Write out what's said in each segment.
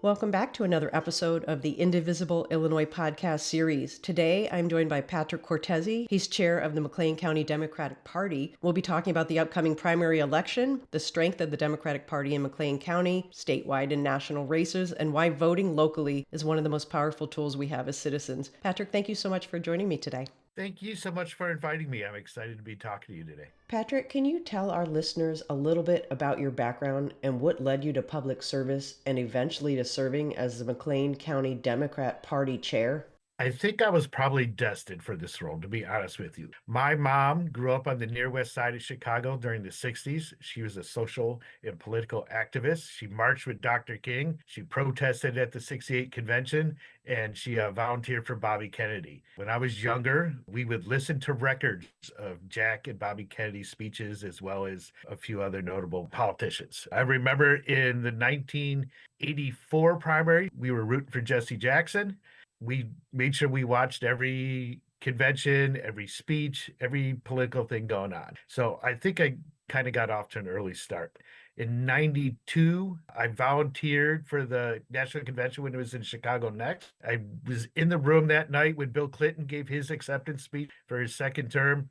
Welcome back to another episode of the Indivisible Illinois podcast series. Today, I'm joined by Patrick Cortesi. He's chair of the McLean County Democratic Party. We'll be talking about the upcoming primary election, the strength of the Democratic Party in McLean County, statewide and national races, and why voting locally is one of the most powerful tools we have as citizens. Patrick, thank you so much for joining me today. Thank you so much for inviting me. I'm excited to be talking to you today. Patrick, can you tell our listeners a little bit about your background and what led you to public service and eventually to serving as the McLean County Democrat Party chair? I think I was probably destined for this role, to be honest with you. My mom grew up on the near west side of Chicago during the 60s. She was a social and political activist. She marched with Dr. King. She protested at the 68 convention, and she volunteered for Bobby Kennedy. When I was younger, we would listen to records of Jack and Bobby Kennedy's speeches, as well as a few other notable politicians. I remember in the 1984 primary, we were rooting for Jesse Jackson. We made sure we watched every convention, every speech, every political thing going on. So I think I kind of got off to an early start. In 92, I volunteered for the National Convention when it was in Chicago next. I was in the room that night when Bill Clinton gave his acceptance speech for his second term.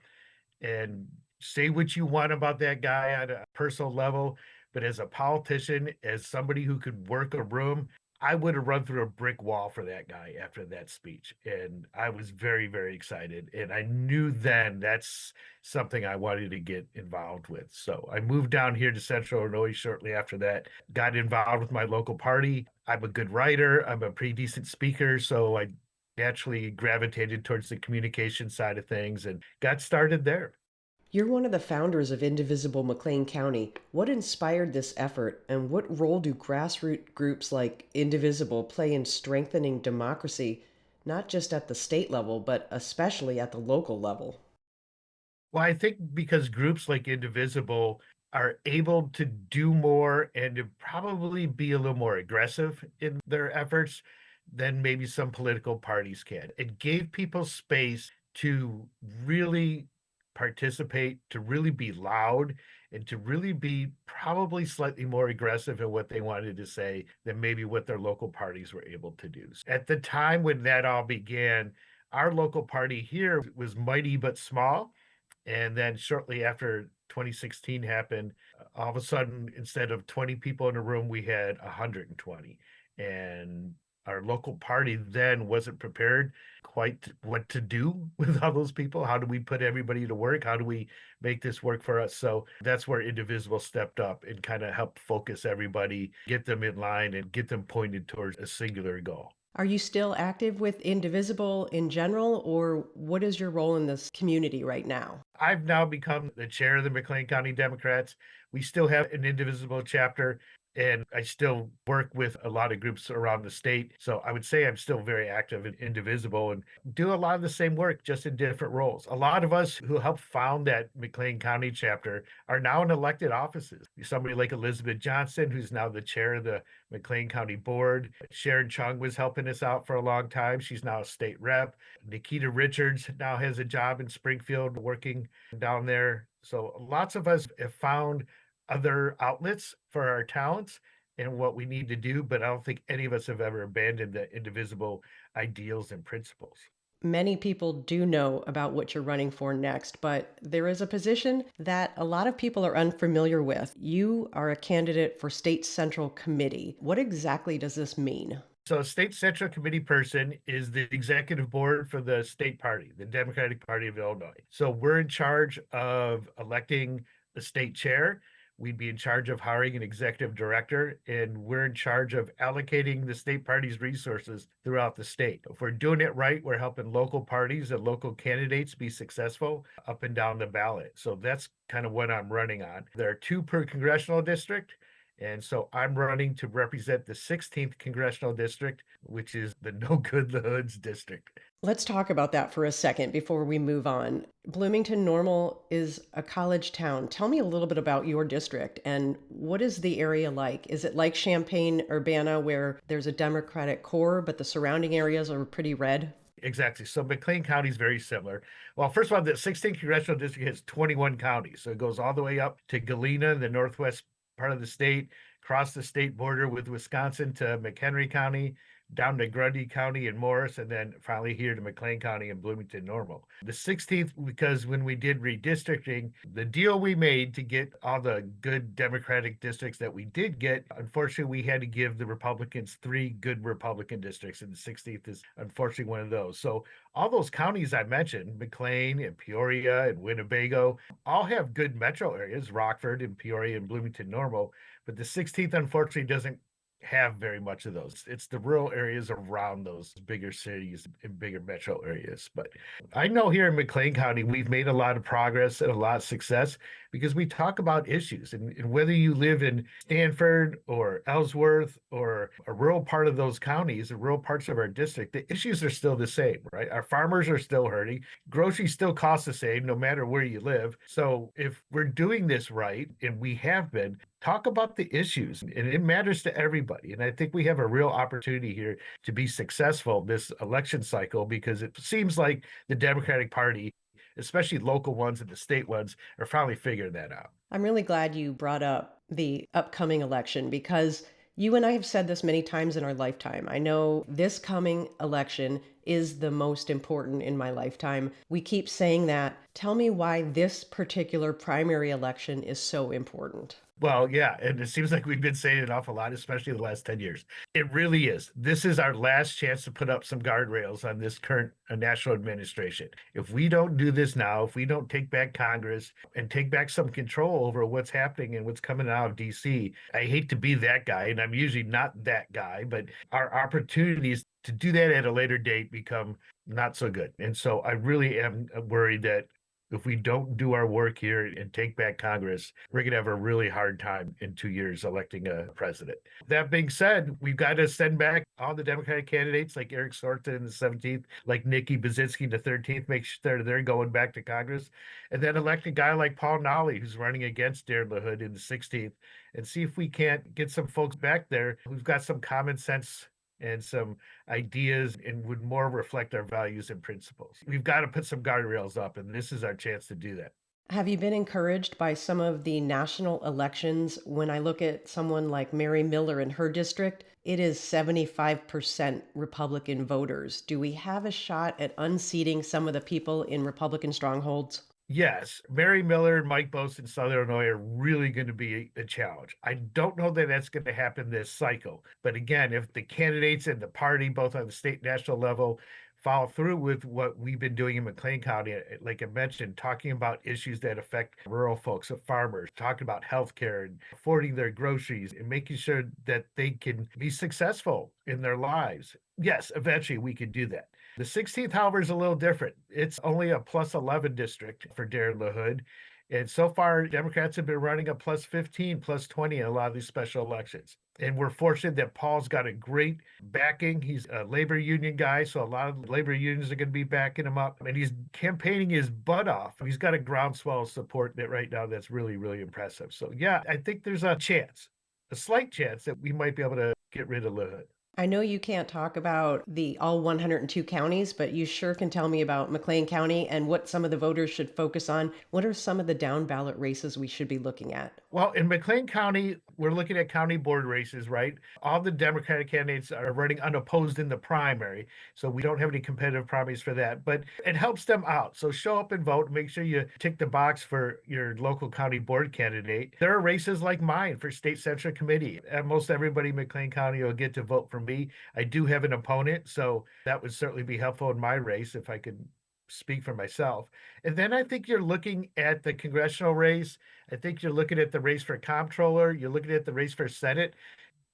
And say what you want about that guy on a personal level, but as a politician, as somebody who could work a room, I would have run through a brick wall for that guy after that speech. And I was very, very excited. And I knew then that's something I wanted to get involved with. So I moved down here to Central Illinois shortly after that, got involved with my local party. I'm a good writer, I'm a pretty decent speaker. So I naturally gravitated towards the communication side of things and got started there. You're one of the founders of Indivisible McLean County. What inspired this effort, and what role do grassroots groups like Indivisible play in strengthening democracy, not just at the state level, but especially at the local level? Well, I think because groups like Indivisible are able to do more and to probably be a little more aggressive in their efforts than maybe some political parties can. It gave people space to really participate, to really be loud, and to really be probably slightly more aggressive in what they wanted to say than maybe what their local parties were able to do. At the time when that all began, our local party here was mighty but small. And then shortly after 2016 happened, all of a sudden, instead of 20 people in a room, we had 120. And our local party then wasn't prepared quite what to do with all those people. How do we put everybody to work? How do we make this work for us? So that's where Indivisible stepped up and kind of helped focus everybody, get them in line, and get them pointed towards a singular goal. Are you still active with Indivisible in general, or what is your role in this community right now? I've now become the chair of the McLean County Democrats. We still have an Indivisible chapter, and I still work with a lot of groups around the state. So I would say I'm still very active in Indivisible and do a lot of the same work, just in different roles. A lot of us who helped found that McLean County chapter are now in elected offices. Somebody like Elizabeth Johnson, who's now the chair of the McLean County Board. Sharon Chung was helping us out for a long time. She's now a state rep. Nikita Richards now has a job in Springfield working down there. So lots of us have found other outlets for our talents and what we need to do, but I don't think any of us have ever abandoned the indivisible ideals and principles. Many people do know about what you're running for next, but there is a position that a lot of people are unfamiliar with. You are a candidate for State Central Committee. What exactly does this mean? So, State Central Committee person is the executive board for the state party, the Democratic Party of Illinois. So, we're in charge of electing the state chair. We'd be in charge of hiring an executive director, and we're in charge of allocating the state party's resources throughout the state. If we're doing it right, we're helping local parties and local candidates be successful up and down the ballot. So that's kind of what I'm running on. There are two per congressional district. And so I'm running to represent the 16th congressional district, which is the No Good the Hoods district. Let's talk about that for a second before we move on. Bloomington Normal is a college town. Tell me a little bit about your district and what is the area like? Is it like Champaign-Urbana where there's a Democratic core, but the surrounding areas are pretty red? Exactly. So McLean County is very similar. Well, first of all, the 16th congressional district has 21 counties. So it goes all the way up to Galena, the northwest part of the state, across the state border with Wisconsin to McHenry County, down to Grundy County and Morris, and then finally here to McLean County and Bloomington Normal. The 16th, because when we did redistricting, the deal we made to get all the good Democratic districts that we did get, unfortunately, we had to give the Republicans 3 good Republican districts, and the 16th is unfortunately one of those. So all those counties I mentioned, McLean and Peoria and Winnebago, all have good metro areas, Rockford and Peoria and Bloomington Normal, but the 16th unfortunately doesn't have very much of those. It's the rural areas around those bigger cities and bigger metro areas. But I know here in McLean County, we've made a lot of progress and a lot of success because we talk about issues. And whether you live in Stanford or Ellsworth or a rural part of those counties, the rural parts of our district, the issues are still the same, right? Our farmers are still hurting. Groceries still cost the same no matter where you live. So if we're doing this right, and we have been, talk about the issues, and it matters to everybody. And I think we have a real opportunity here to be successful this election cycle because it seems like the Democratic Party, especially local ones and the state ones, are finally figuring that out. I'm really glad you brought up the upcoming election because you and I have said this many times in our lifetime. I know this coming election is the most important in my lifetime. We keep saying that. Tell me why this particular primary election is so important. Well, yeah, and it seems like we've been saying it awful lot, especially the last 10 years. It really is. This is our last chance to put up some guardrails on this current national administration. If we don't do this now, if we don't take back Congress and take back some control over what's happening and what's coming out of DC, I hate to be that guy, and I'm usually not that guy, but our opportunities to do that at a later date become not so good. And so I really am worried that if we don't do our work here and take back Congress, we're going to have a really hard time in 2 years electing a president. That being said, we've got to send back all the Democratic candidates like Eric Sorta in the 17th, like Nikki Bazinski in the 13th, make sure they're going back to Congress, and then elect a guy like Paul Nolly, who's running against Darren LaHood in the 16th, and see if we can't get some folks back there who've got some common sense and some ideas and would more reflect our values and principles. We've got to put some guardrails up, and this is our chance to do that. Have you been encouraged by some of the national elections? When I look at someone like Mary Miller in her district, it is 75% Republican voters. Do we have a shot at unseating some of the people in Republican strongholds? Yes, Mary Miller and Mike Bose in Southern Illinois are really going to be a challenge. I don't know that that's going to happen this cycle. But again, if the candidates and the party, both on the state and national level, follow through with what we've been doing in McLean County, like I mentioned, talking about issues that affect rural folks, farmers, talking about healthcare and affording their groceries and making sure that they can be successful in their lives. Yes, eventually we can do that. The 16th, however, is a little different. It's only a plus 11 district for Darren LaHood. And so far, Democrats have been running a plus 15, plus 20 in a lot of these special elections. And we're fortunate that Paul's got a great backing. He's a labor union guy, so a lot of labor unions are going to be backing him up. And he's campaigning his butt off. He's got a groundswell of support that right now that's really, really impressive. So yeah, I think there's a chance, a slight chance that we might be able to get rid of LaHood. I know you can't talk about the all 102 counties, but you sure can tell me about McLean County and what some of the voters should focus on. What are some of the down ballot races we should be looking at? Well, in McLean County, we're looking at county board races, right? All the Democratic candidates are running unopposed in the primary. So we don't have any competitive primaries for that, but it helps them out. So show up and vote. Make sure you tick the box for your local county board candidate. There are races like mine for State Central Committee. And most everybody in McLean County will get to vote for me. I do have an opponent, so that would certainly be helpful in my race if I could speak for myself. And then I think you're looking at the congressional race. I think you're looking at the race for comptroller. You're looking at the race for Senate.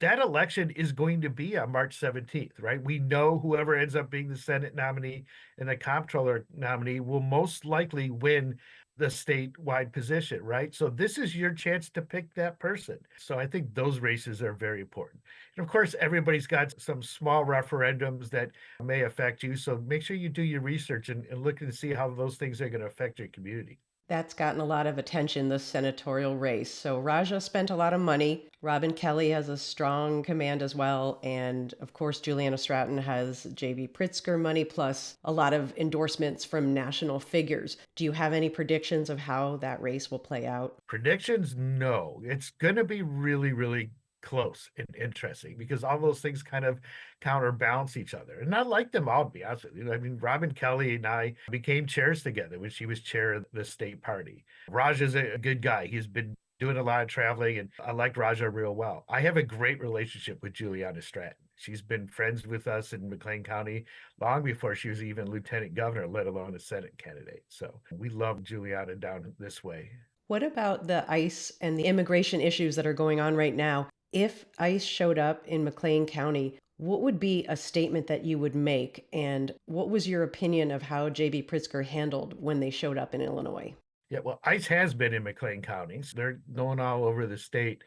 That election is going to be on March 17th, right? We know whoever ends up being the Senate nominee and the comptroller nominee will most likely win the statewide position, right? So this is your chance to pick that person. So I think those races are very important. And of course, everybody's got some small referendums that may affect you. So make sure you do your research and look and see how those things are going to affect your community. That's gotten a lot of attention, the senatorial race. So Raja spent a lot of money. Robin Kelly has a strong command as well. And of course, Juliana Stratton has J.B. Pritzker money, plus a lot of endorsements from national figures. Do you have any predictions of how that race will play out? Predictions? No. It's going to be really, really close and interesting because all those things kind of counterbalance each other. And I like them all, to be honest with you. I mean, Robin Kelly and I became chairs together when she was chair of the state party. Raja's a good guy. He's been doing a lot of traveling, and I like Raja real well. I have a great relationship with Juliana Stratton. She's been friends with us in McLean County long before she was even lieutenant governor, let alone a Senate candidate. So we love Juliana down this way. What about the ICE and the immigration issues that are going on right now? If ICE showed up in McLean County, what would be a statement that you would make? And what was your opinion of how J.B. Pritzker handled when they showed up in Illinois? Yeah, well, ICE has been in McLean County. So they're going all over the state.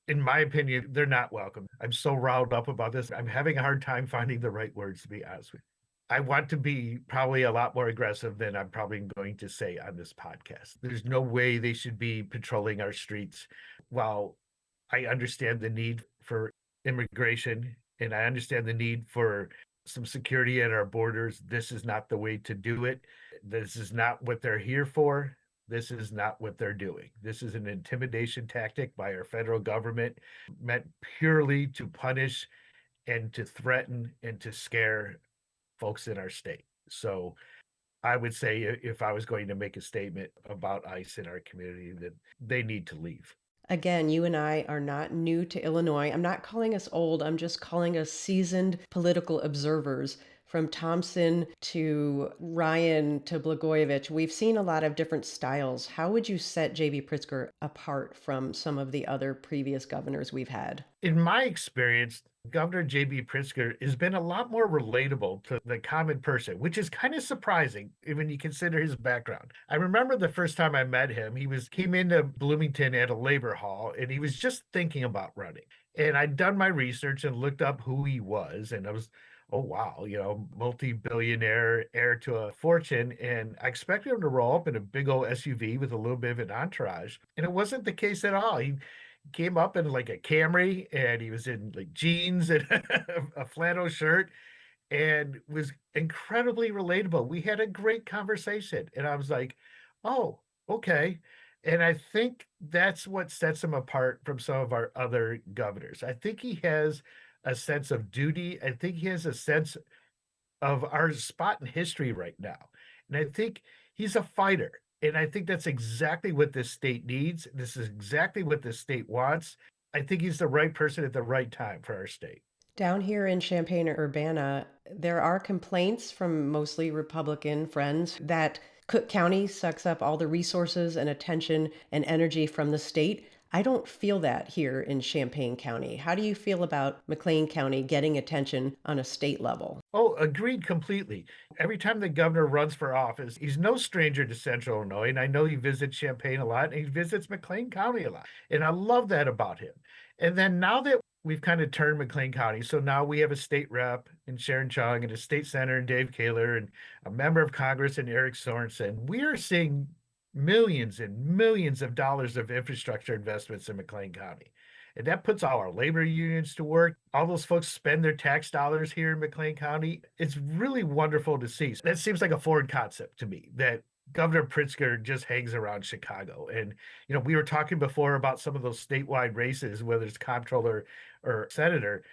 In my opinion, they're not welcome. I'm so riled up about this. I'm having a hard time finding the right words, to be honest with you. I want to be probably a lot more aggressive than I'm probably going to say on this podcast. There's no way they should be patrolling our streets. While I understand the need for immigration and I understand the need for some security at our borders, this is not the way to do it. This is not what they're here for. This is not what they're doing. This is an intimidation tactic by our federal government meant purely to punish and to threaten and to scare folks in our state. So I would say if I was going to make a statement about ICE in our community, that they need to leave. Again, you and I are not new to Illinois. I'm not calling us old, I'm just calling us seasoned political observers. From Thompson to Ryan to Blagojevich, we've seen a lot of different styles. How would you set J.B. Pritzker apart from some of the other previous governors we've had? In my experience, Governor J.B. Pritzker has been a lot more relatable to the common person, which is kind of surprising when you consider his background. I remember the first time I met him, came into Bloomington at a labor hall and he was just thinking about running. And I'd done my research and looked up who he was, and I was, oh wow, multi-billionaire, heir to a fortune. And I expected him to roll up in a big old SUV with a little bit of an entourage. And it wasn't the case at all. He came up in like a Camry and he was in like jeans and a flannel shirt and was incredibly relatable. We had a great conversation and I was like, oh, okay. And I think that's what sets him apart from some of our other governors. I think he has a sense of duty. I think he has a sense of our spot in history right now. And I think he's a fighter. And I think that's exactly what this state needs. This is exactly what this state wants. I think he's the right person at the right time for our state. Down here in Champaign-Urbana, there are complaints from mostly Republican friends that Cook County sucks up all the resources and attention and energy from the state. I don't feel that here in Champaign County. How do you feel about McLean County getting attention on a state level? Oh, agreed completely. Every time the governor runs for office, he's no stranger to Central Illinois. And I know he visits Champaign a lot and he visits McLean County a lot. And I love that about him. And then now that we've kind of turned McLean County, so now we have a state rep in Sharon Chung and a state senator in Dave Kaler and a member of Congress in Eric Sorensen, we are seeing millions and millions of dollars of infrastructure investments in McLean County. And that puts all our labor unions to work. All those folks spend their tax dollars here in McLean County. It's really wonderful to see. That seems like a foreign concept to me that Governor Pritzker just hangs around Chicago. And, we were talking before about some of those statewide races, whether it's comptroller or senator.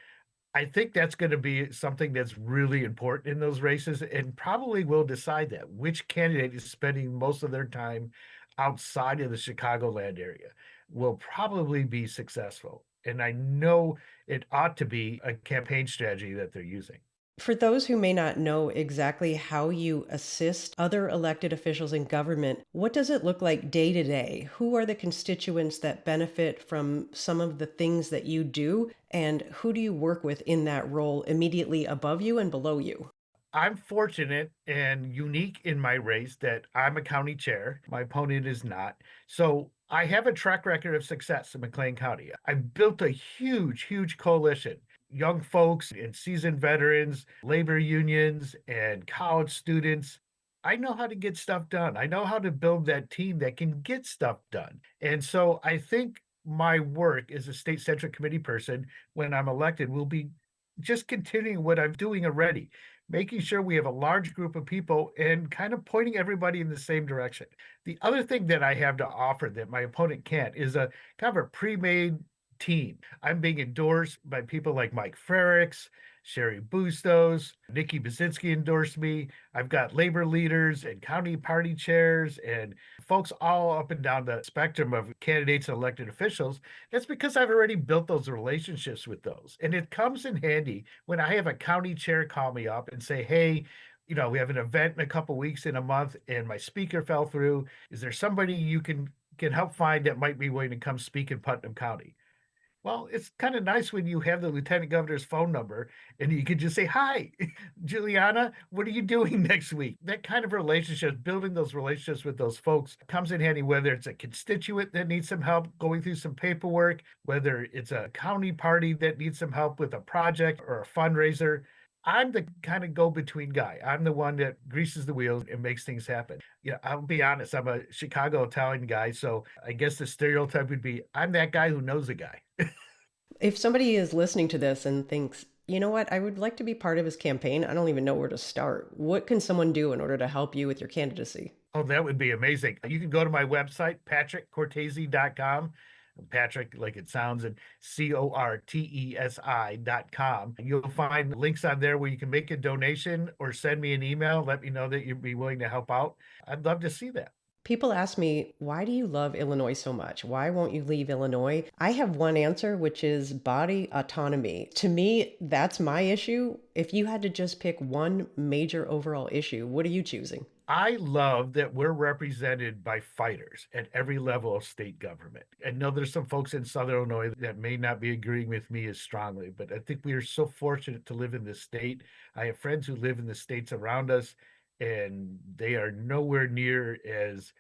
I think that's going to be something that's really important in those races and probably will decide that which candidate is spending most of their time outside of the Chicagoland area will probably be successful. And I know it ought to be a campaign strategy that they're using. For those who may not know exactly how you assist other elected officials in government, what does it look like day to day? Who are the constituents that benefit from some of the things that you do? And who do you work with in that role immediately above you and below you? I'm fortunate and unique in my race that I'm a county chair. My opponent is not. So I have a track record of success in McLean County. I built a huge, huge coalition. Young folks and seasoned veterans, labor unions, and college students. I know how to get stuff done. I know how to build that team that can get stuff done. And so I think my work as a state central committee person when I'm elected will be just continuing what I'm doing already, making sure we have a large group of people and kind of pointing everybody in the same direction. The other thing that I have to offer that my opponent can't is a kind of a pre-made team. I'm being endorsed by people like Mike Frericks, Sherry Bustos, Nikki Basinski endorsed me. I've got labor leaders and county party chairs and folks all up and down the spectrum of candidates and elected officials. That's because I've already built those relationships with those. And it comes in handy when I have a county chair call me up and say, hey, we have an event in a couple weeks in a month and my speaker fell through. Is there somebody you can help find that might be willing to come speak in Putnam County? Well, it's kind of nice when you have the lieutenant governor's phone number and you can just say, hi, Juliana, what are you doing next week? That kind of relationship, building those relationships with those folks comes in handy, whether it's a constituent that needs some help going through some paperwork, whether it's a county party that needs some help with a project or a fundraiser. I'm the kind of go-between guy. I'm the one that greases the wheels and makes things happen. I'll be honest, I'm a Chicago Italian guy, so I guess the stereotype would be I'm that guy who knows a guy. If somebody is listening to this and thinks, you know what, I would like to be part of his campaign, I don't even know where to start. What can someone do in order to help you with your candidacy? Oh, that would be amazing. You can go to my website, patrickcortesi.com. Patrick, like it sounds, and Cortesi.com. You'll find links on there where you can make a donation or send me an email. Let me know that you'd be willing to help out. I'd love to see that. People ask me, why do you love Illinois so much? Why won't you leave Illinois? I have one answer, which is body autonomy. To me, that's my issue. If you had to just pick one major overall issue, what are you choosing? I love that we're represented by fighters at every level of state government. I know there's some folks in Southern Illinois that may not be agreeing with me as strongly, but I think we are so fortunate to live in this state. I have friends who live in the states around us, and they are nowhere near as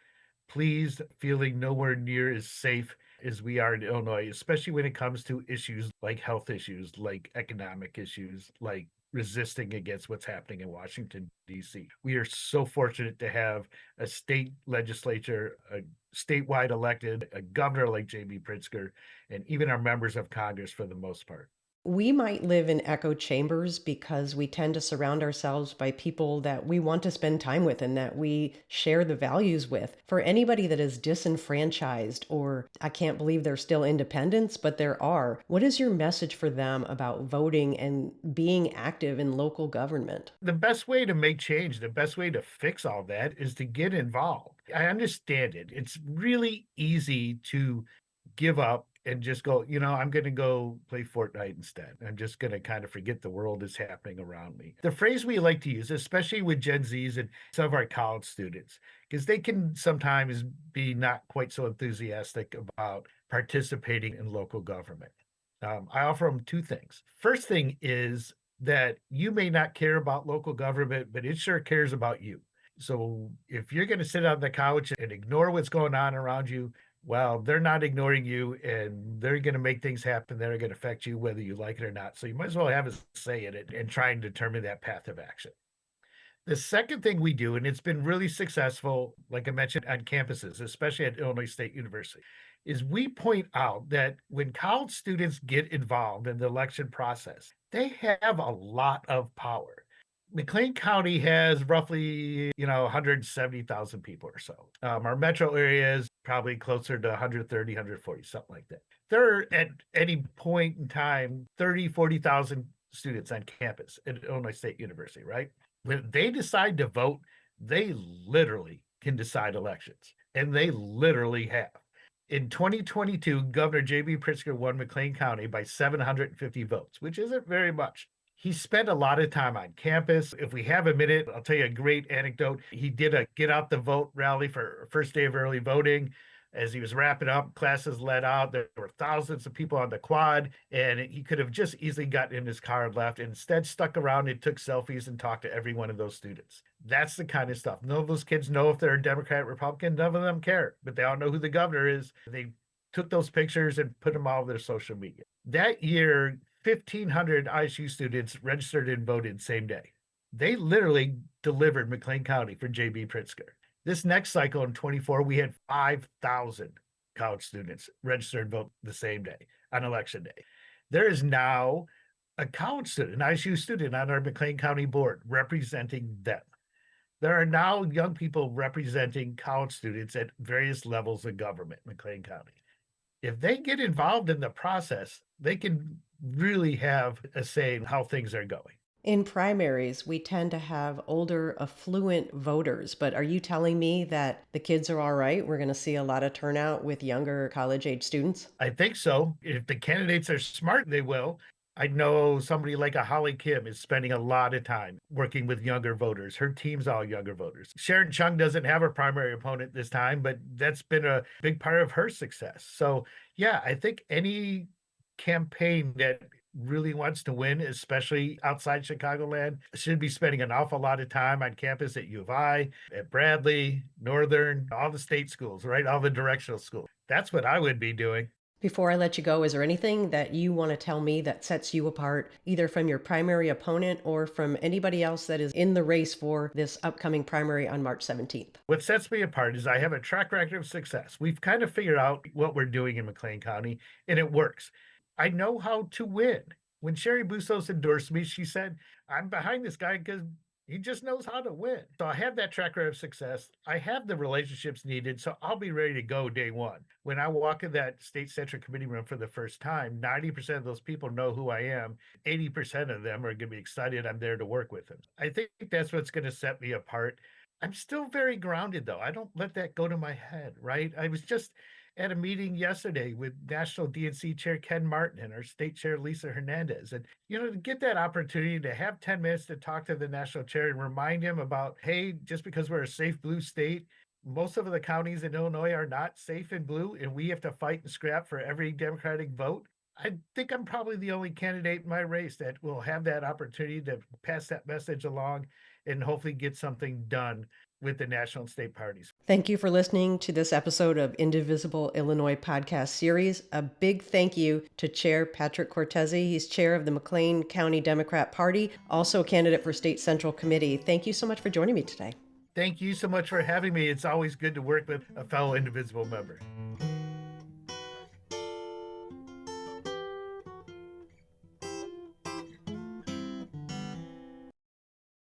pleased, feeling nowhere near as safe as we are in Illinois, especially when it comes to issues like health issues, like economic issues, like resisting against what's happening in Washington, D.C. We are so fortunate to have a state legislature, a statewide elected, a governor like J.B. Pritzker, and even our members of Congress for the most part. We might live in echo chambers because we tend to surround ourselves by people that we want to spend time with and that we share the values with. For anybody that is disenfranchised or I can't believe they're still independents, but there are, what is your message for them about voting and being active in local government? The best way to make change, the best way to fix all that is to get involved. I understand it. It's really easy to give up and just go, I'm going to go play Fortnite instead. I'm just going to kind of forget the world is happening around me. The phrase we like to use, especially with Gen Zs and some of our college students, because they can sometimes be not quite so enthusiastic about participating in local government. I offer them two things. First thing is that you may not care about local government, but it sure cares about you. So if you're going to sit on the couch and ignore what's going on around you, well, they're not ignoring you and they're going to make things happen that are going to affect you whether you like it or not. So you might as well have a say in it and try and determine that path of action. The second thing we do, and it's been really successful, like I mentioned, on campuses, especially at Illinois State University, is we point out that when college students get involved in the election process, they have a lot of power. McLean County has roughly, 170,000 people or so. Our metro area is probably closer to 130, 140, something like that. There are at any point in time 30, 40,000 students on campus at Illinois State University, right? When they decide to vote, they literally can decide elections, and they literally have. In 2022, Governor J.B. Pritzker won McLean County by 750 votes, which isn't very much. He spent a lot of time on campus. If we have a minute, I'll tell you a great anecdote. He did a get out the vote rally for first day of early voting. As he was wrapping up, classes let out. There were thousands of people on the quad, and he could have just easily gotten in his car and left. And instead, stuck around and took selfies and talked to every one of those students. That's the kind of stuff. None of those kids know if they're a Democrat, Republican. None of them care, but they all know who the governor is. They took those pictures and put them all over their social media. That year, 1,500 ISU students registered and voted same day. They literally delivered McLean County for J.B. Pritzker. This next cycle in 24, we had 5,000 college students register and vote the same day on election day. There is now a college student, an ISU student on our McLean County board representing them. There are now young people representing college students at various levels of government in McLean County. if they get involved in the process, they can really have a say in how things are going. In primaries, we tend to have older, affluent voters, but are you telling me that the kids are all right? We're going to see a lot of turnout with younger college age students? I think so. If the candidates are smart, they will. I know somebody like a Holly Kim is spending a lot of time working with younger voters. Her team's all younger voters. Sharon Chung doesn't have a primary opponent this time, but that's been a big part of her success. So, yeah, I think any campaign that really wants to win, especially outside Chicagoland, should be spending an awful lot of time on campus at U of I, at Bradley, Northern, all the state schools, right? All the directional schools. That's what I would be doing. Before I let you go, is there anything that you want to tell me that sets you apart, either from your primary opponent or from anybody else that is in the race for this upcoming primary on March 17th? What sets me apart is I have a track record of success. We've kind of figured out what we're doing in McLean County, and it works. I know how to win. When Sherry Bustos endorsed me, she said, I'm behind this guy because he just knows how to win. So I have that track record of success. I have the relationships needed. So I'll be ready to go day one. When I walk in that state central committee room for the first time, 90% of those people know who I am. 80% of them are going to be excited I'm there to work with them. I think that's what's going to set me apart. I'm still very grounded, though. I don't let that go to my head, right? I was just at a meeting yesterday with National DNC Chair Ken Martin and our state chair Lisa Hernandez. And, to get that opportunity to have 10 minutes to talk to the national chair and remind him about, hey, just because we're a safe blue state, most of the counties in Illinois are not safe in blue, and we have to fight and scrap for every Democratic vote. I think I'm probably the only candidate in my race that will have that opportunity to pass that message along and hopefully get something done with the national and state parties. Thank you for listening to this episode of Indivisible Illinois podcast series. A big thank you to Chair Patrick Cortesi. He's chair of the McLean County Democrat Party, also a candidate for State Central Committee. Thank you so much for joining me today. Thank you so much for having me. It's always good to work with a fellow Indivisible member.